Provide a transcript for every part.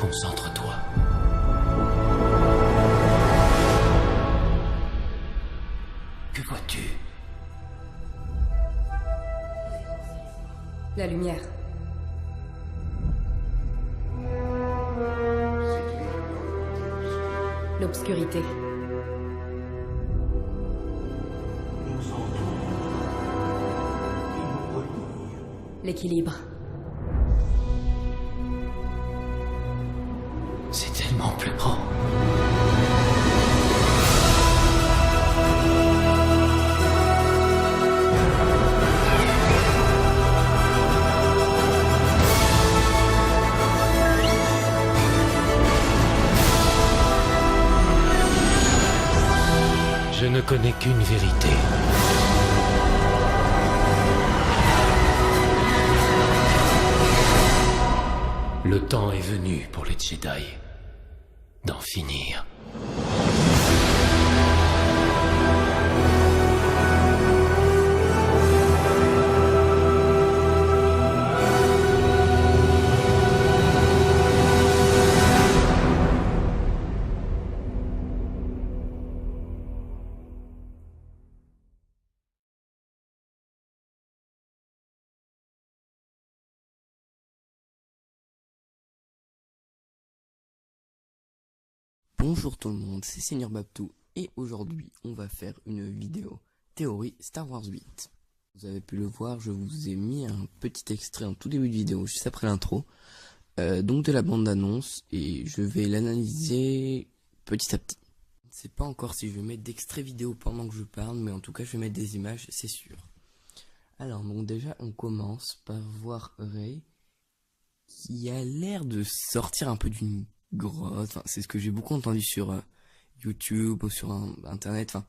Concentre-toi. Que vois-tu? La lumière. L'obscurité. L'équilibre. C'est tellement plus grand. Je ne connais qu'une vérité. Le temps est venu pour les Jedi d'en finir. Bonjour tout le monde, c'est Seigneur Babtou et aujourd'hui on va faire une vidéo théorie Star Wars 8. Vous avez pu le voir, je vous ai mis un petit extrait en tout début de vidéo, juste après l'intro, donc de la bande d'annonce, et je vais l'analyser petit à petit. Je ne sais pas encore si je vais mettre d'extrait vidéo pendant que je parle, mais en tout cas je vais mettre des images, c'est sûr. Alors donc déjà on commence par voir Rey qui a l'air de sortir un peu d'une grotte, enfin, c'est ce que j'ai beaucoup entendu sur YouTube ou sur internet, enfin,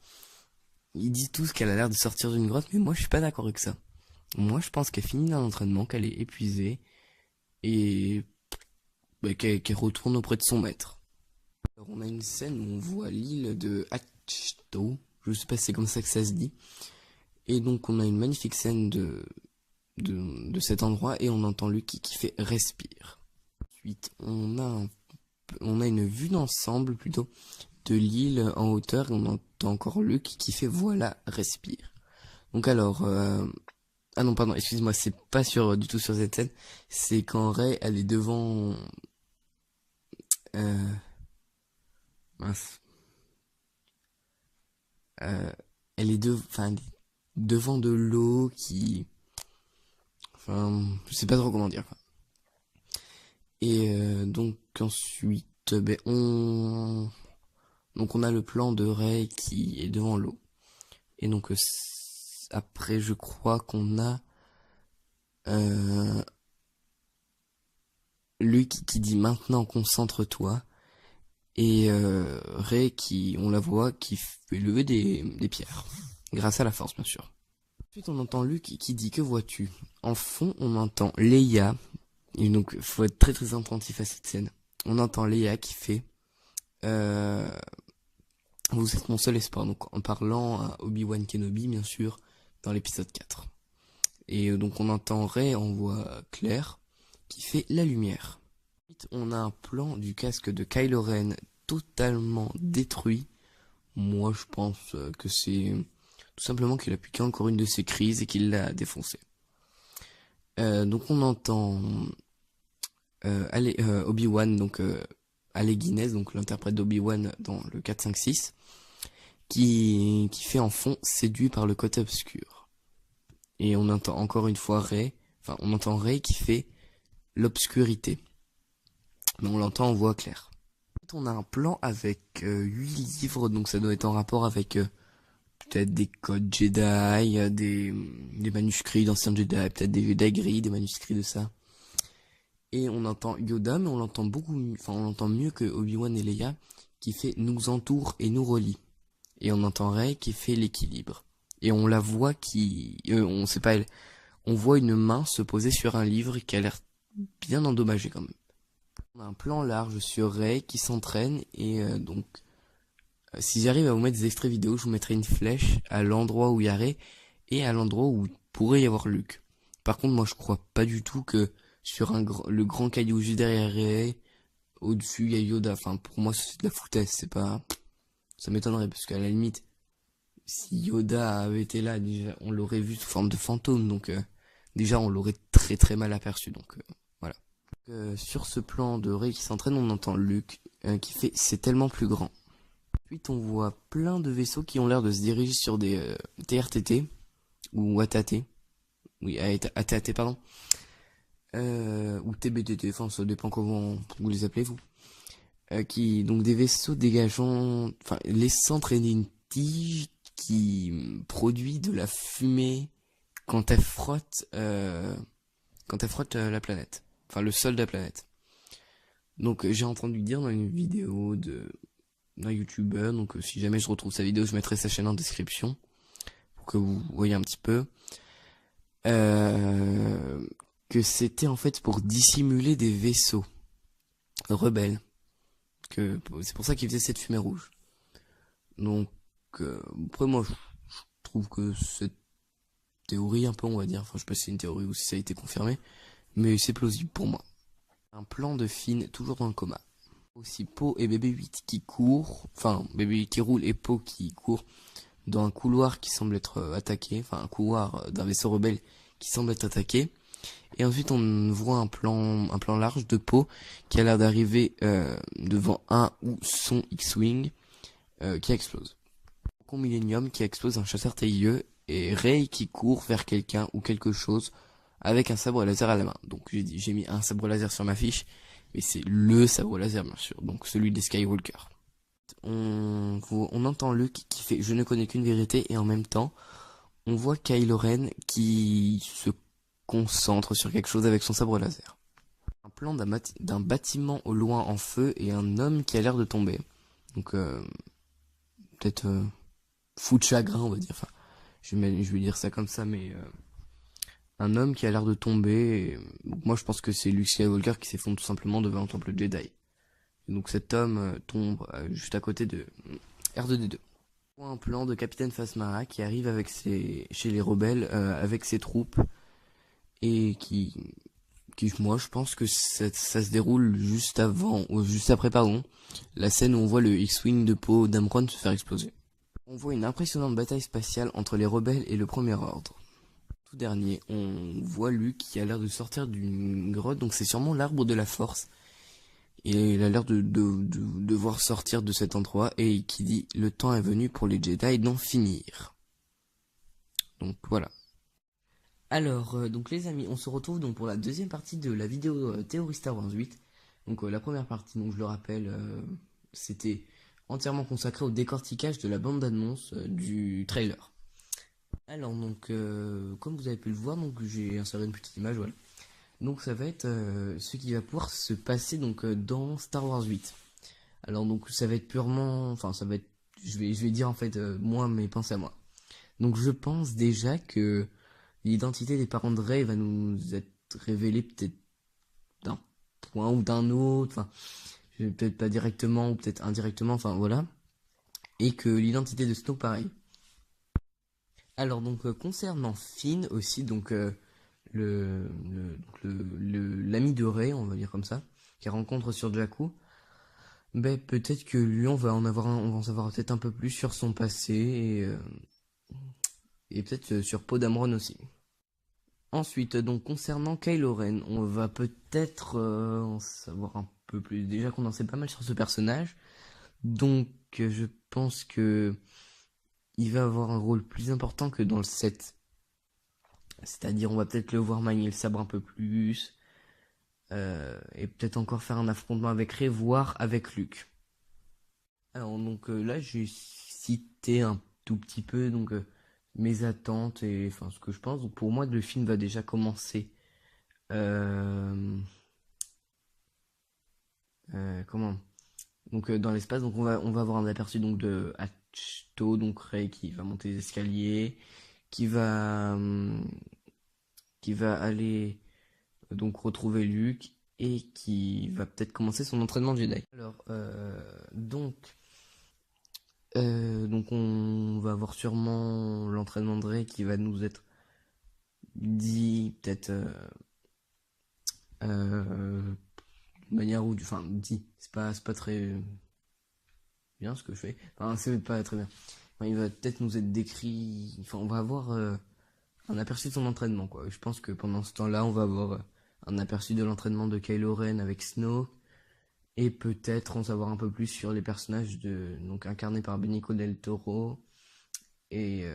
ils disent tous qu'elle a l'air de sortir d'une grotte, mais moi je suis pas d'accord avec ça. Moi je pense qu'elle finit dans l'entraînement, qu'elle est épuisée, et qu'elle retourne auprès de son maître. Alors on a une scène où on voit l'île de Ahch-To, je sais pas si c'est comme ça que ça se dit, et donc on a une magnifique scène de cet endroit, et on entend Luke qui fait respire. Ensuite on a une vue d'ensemble plutôt de l'île en hauteur, et on entend encore Luke qui fait voilà, respire. Donc alors ah non pardon, excuse-moi, c'est pas du tout sur cette scène, c'est quand Rey elle est devant mince. Elle est devant de l'eau qui, enfin je sais pas trop comment dire quoi. Et donc ensuite on a le plan de Rey qui est devant l'eau. Et donc après je crois qu'on a Luke qui dit maintenant concentre-toi, et Rey qui, on la voit, qui fait lever des pierres, grâce à la force bien sûr. Ensuite on entend Luke qui dit que vois-tu. En fond on entend Leia, et donc faut être très très attentif à cette scène. On entend Leia qui fait vous êtes mon seul espoir, donc en parlant à Obi-Wan Kenobi bien sûr dans l'épisode 4. Et donc on entend Rey en voix claire qui fait la lumière. Ensuite on a un plan du casque de Kylo Ren totalement détruit. Moi je pense que c'est tout simplement qu'il a piqué encore une de ses crises et qu'il l'a défoncé. Donc on entend Obi-Wan, donc Alec Guinness, donc l'interprète d'Obi-Wan dans le 4, 5, 6, qui fait en fond séduit par le côté obscur. Et on entend encore une fois Rey, on entend Rey qui fait l'obscurité, mais on l'entend en voix claire. On a un plan avec 8 livres, donc ça doit être en rapport avec peut-être des codes Jedi, des manuscrits d'anciens Jedi, peut-être des Jedi, des manuscrits de ça. Et on entend Yoda, mais on l'entend on l'entend mieux que Obi-Wan et Leia, qui fait nous entoure et nous relie. Et on entend Rey qui fait l'équilibre. Et on la voit on voit une main se poser sur un livre qui a l'air bien endommagé quand même. On a un plan large sur Rey qui s'entraîne, et donc si j'arrive à vous mettre des extraits vidéo, je vous mettrai une flèche à l'endroit où il y a Rey et à l'endroit où pourrait y avoir Luke. Par contre moi je crois pas du tout que sur le grand caillou juste derrière Rey, au-dessus il y a Yoda. Enfin, pour moi c'est de la foutaise, c'est pas... Ça m'étonnerait, parce qu'à la limite, si Yoda avait été là, déjà, on l'aurait vu sous forme de fantôme, donc déjà on l'aurait très très mal aperçu, donc voilà. Sur ce plan de Rey qui s'entraîne, on entend Luke qui fait «c'est tellement plus grand». Ensuite on voit plein de vaisseaux qui ont l'air de se diriger sur des TRTT, ou AT-AT, oui AT-AT pardon, ou TBTT, enfin ça dépend comment vous les appelez vous. Qui donc des vaisseaux dégageant, enfin laissant traîner une tige qui produit de la fumée quand elle frotte, la planète, enfin le sol de la planète. Donc j'ai entendu dire dans une vidéo d'un youtubeur, donc si jamais je retrouve sa vidéo, je mettrai sa chaîne en description pour que vous voyez un petit peu, que c'était en fait pour dissimuler des vaisseaux rebelles. C'est pour ça qu'il faisait cette fumée rouge. Donc après moi je trouve que cette théorie un peu, on va dire, enfin je sais pas si c'est une théorie ou si ça a été confirmé, mais c'est plausible pour moi. Un plan de Finn toujours dans le coma. Aussi Poe et BB-8 qui courent, enfin BB-8 qui roule et Poe qui court dans un couloir qui semble être attaqué, enfin un couloir d'un vaisseau rebelle qui semble être attaqué. Et ensuite on voit un plan large de Poe qui a l'air d'arriver devant un ou son X-Wing qui explose. Con Millennium qui explose un chasseur TIE et Rey qui court vers quelqu'un ou quelque chose avec un sabre laser à la main. Donc j'ai mis un sabre laser sur ma fiche, mais c'est le sabre laser bien sûr, donc celui des Skywalker. On entend Luke qui fait «je ne connais qu'une vérité» et en même temps on voit Kylo Ren qui se concentre sur quelque chose avec son sabre laser. Un plan d'un bâtiment au loin en feu et un homme qui a l'air de tomber. Donc peut-être fou de chagrin on va dire. Enfin, je vais dire ça comme ça, mais un homme qui a l'air de tomber. Et, donc moi je pense que c'est Luke Skywalker qui s'effondre tout simplement devant un temple Jedi. Et donc cet homme tombe juste à côté de R2D2. Un plan de Capitaine Phasma qui arrive avec chez les rebelles avec ses troupes et qui moi je pense que ça se déroule juste avant ou juste après pardon, la scène où on voit le X-Wing de Poe Dameron se faire exploser. On voit une impressionnante bataille spatiale entre les rebelles et le Premier Ordre. Tout dernier, on voit Luke qui a l'air de sortir d'une grotte, donc c'est sûrement l'arbre de la force. Et il a l'air de devoir sortir de cet endroit et qui dit le temps est venu pour les Jedi d'en finir. Donc voilà. Alors donc les amis, on se retrouve donc pour la deuxième partie de la vidéo théorie Star Wars 8. Donc la première partie, donc je le rappelle, c'était entièrement consacré au décortiquage de la bande d'annonce du trailer. Alors donc comme vous avez pu le voir, donc j'ai inséré une petite image, voilà. Donc ça va être ce qui va pouvoir se passer donc dans Star Wars 8. Alors donc ça va être purement, enfin ça va être, je vais dire en fait moi mes pensées à moi. Donc je pense déjà que l'identité des parents de Rey va nous être révélée peut-être d'un point ou d'un autre, enfin peut-être pas directement ou peut-être indirectement, enfin voilà. Et que l'identité de Snoke pareil. Alors donc concernant Finn aussi, donc l'ami de Rey, on va dire comme ça, qui rencontre sur Jakku, ben peut-être que lui on va en savoir peut-être un peu plus sur son passé et peut-être sur Poe Dameron aussi. Ensuite donc concernant Kylo Ren, on va peut-être en savoir un peu plus, déjà qu'on en sait pas mal sur ce personnage, donc je pense que il va avoir un rôle plus important que dans le 7. C'est-à-dire on va peut-être le voir manier le sabre un peu plus. Et peut-être encore faire un affrontement avec Rey, voire avec Luke. Alors donc là j'ai cité un tout petit peu donc mes attentes et enfin ce que je pense. Donc pour moi le film va déjà commencer. Comment? Donc dans l'espace, donc on va avoir un aperçu donc de Ahch-To, donc Rey qui va monter les escaliers, qui va aller donc retrouver Luke et qui va peut-être commencer son entraînement de Jedi. Alors donc on va avoir sûrement l'entraînement de Rey qui va nous être dit peut-être de manière où, enfin, dit, c'est pas très bien ce que je fais. Enfin, c'est pas très bien. Enfin, il va peut-être nous être décrit, enfin, on va avoir un aperçu de son entraînement, quoi. Je pense que pendant ce temps-là, on va avoir un aperçu de l'entraînement de Kylo Ren avec Snoke, et peut-être en savoir un peu plus sur les personnages donc incarnés par Benicio del Toro, et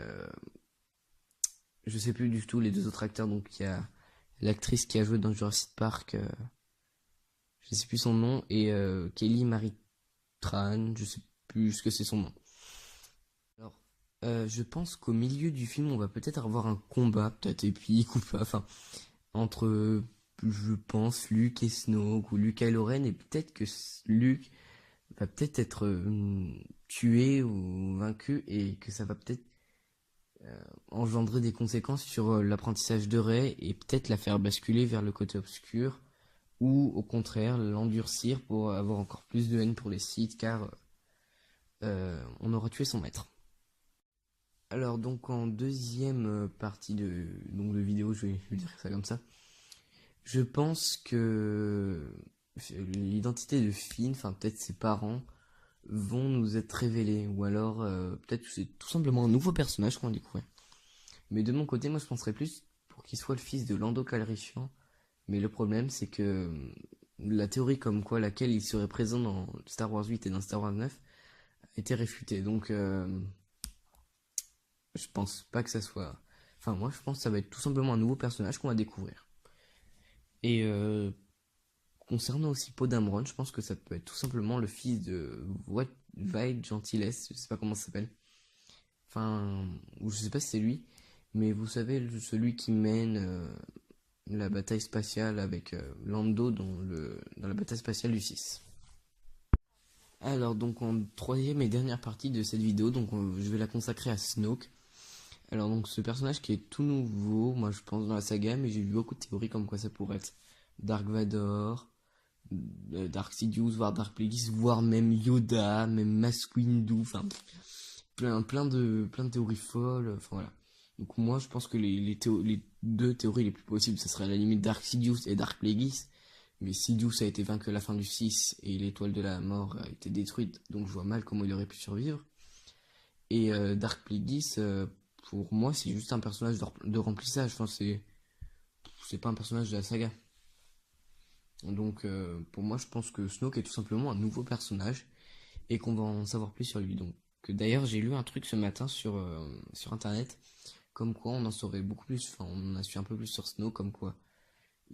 je sais plus du tout les deux autres acteurs, donc il y a l'actrice qui a joué dans Jurassic Park, je sais plus son nom, et Kelly Marie Tran, je sais plus ce que c'est son nom. Alors, je pense qu'au milieu du film, on va peut-être avoir un combat, peut-être épique ou pas, enfin, entre, je pense, Luke et Snoke, ou Luke et Kylo Ren, et peut-être que Luke va peut-être être tué ou vaincu, et que ça va peut-être engendrer des conséquences sur l'apprentissage de Rey, et peut-être la faire basculer vers le côté obscur, ou au contraire l'endurcir pour avoir encore plus de haine pour les Sith, car on aura tué son maître. Alors donc en deuxième partie de vidéo, je vais dire ça comme ça, je pense que l'identité de Finn, enfin peut-être ses parents, vont nous être révélés, ou alors peut-être que c'est tout simplement un nouveau personnage qu'on va découvrir. Mais de mon côté, moi je penserais plus pour qu'il soit le fils de Lando Calrissian, mais le problème c'est que la théorie comme quoi laquelle il serait présent dans Star Wars 8 et dans Star Wars 9 a été réfutée, donc je pense pas que ça soit... Enfin moi je pense que ça va être tout simplement un nouveau personnage qu'on va découvrir. Et concernant aussi Poe Dameron, je pense que ça peut être tout simplement le fils de Vaid Gentiles, je sais pas comment ça s'appelle. Enfin, ou je sais pas si c'est lui, mais vous savez, celui qui mène la bataille spatiale avec Lando dans la bataille spatiale du 6. Alors donc en troisième et dernière partie de cette vidéo, donc je vais la consacrer à Snoke. Alors donc ce personnage qui est tout nouveau, moi je pense dans la saga, mais j'ai vu beaucoup de théories comme quoi ça pourrait être Dark Vador, Dark Sidious, voire Dark Plagueis, voire même Yoda, même Mace Windu, enfin plein de théories folles, enfin voilà. Donc moi je pense que les deux théories les plus possibles, ce serait à la limite Dark Sidious et Dark Plagueis, mais Sidious a été vaincu à la fin du 6 et l'étoile de la mort a été détruite, donc je vois mal comment il aurait pu survivre. Et Dark Plagueis, pour moi c'est juste un personnage de remplissage, enfin c'est pas un personnage de la saga. Donc pour moi je pense que Snoke est tout simplement un nouveau personnage et qu'on va en savoir plus sur lui. Donc d'ailleurs j'ai lu un truc ce matin sur internet comme quoi on en saurait beaucoup plus, enfin on en a su un peu plus sur Snoke, comme quoi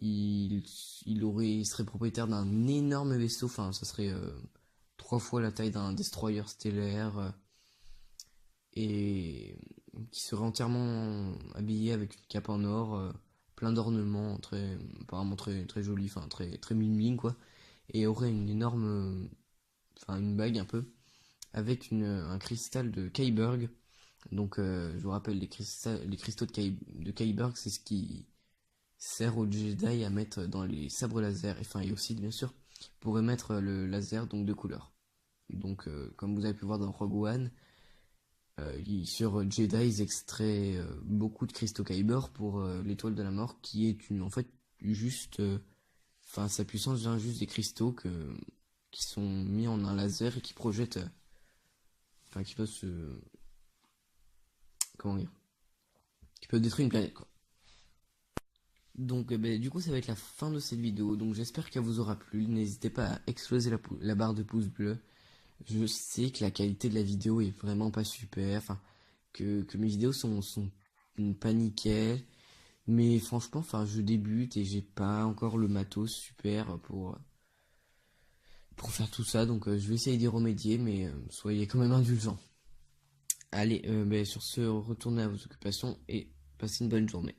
il serait propriétaire d'un énorme vaisseau, enfin ça serait 3 fois la taille d'un destroyer stellaire, et qui serait entièrement habillé avec une cape en or, plein d'ornements, apparemment très joli, enfin très ming quoi, et aurait une énorme, enfin une bague un peu, avec un cristal de Kyber. Donc je vous rappelle, les cristaux de Kyber, c'est ce qui sert aux Jedi à mettre dans les sabres laser, enfin et aussi bien sûr pour émettre le laser donc de couleur. Donc comme vous avez pu voir dans Rogue One, sur Jedi ils extraient beaucoup de cristaux Kyber pour l'étoile de la mort, qui est en fait juste, enfin sa puissance vient juste des cristaux qui sont mis en un laser et qui projettent, enfin qui peuvent comment dire, qui peuvent détruire une planète quoi. Donc du coup ça va être la fin de cette vidéo, donc j'espère qu'elle vous aura plu. N'hésitez pas à exploser la barre de pouce bleu. Je sais que la qualité de la vidéo est vraiment pas super, enfin que mes vidéos sont pas nickel, mais franchement enfin je débute et j'ai pas encore le matos super pour faire tout ça, donc je vais essayer d'y remédier, mais soyez quand même indulgents. Allez, sur ce, retournez à vos occupations et passez une bonne journée.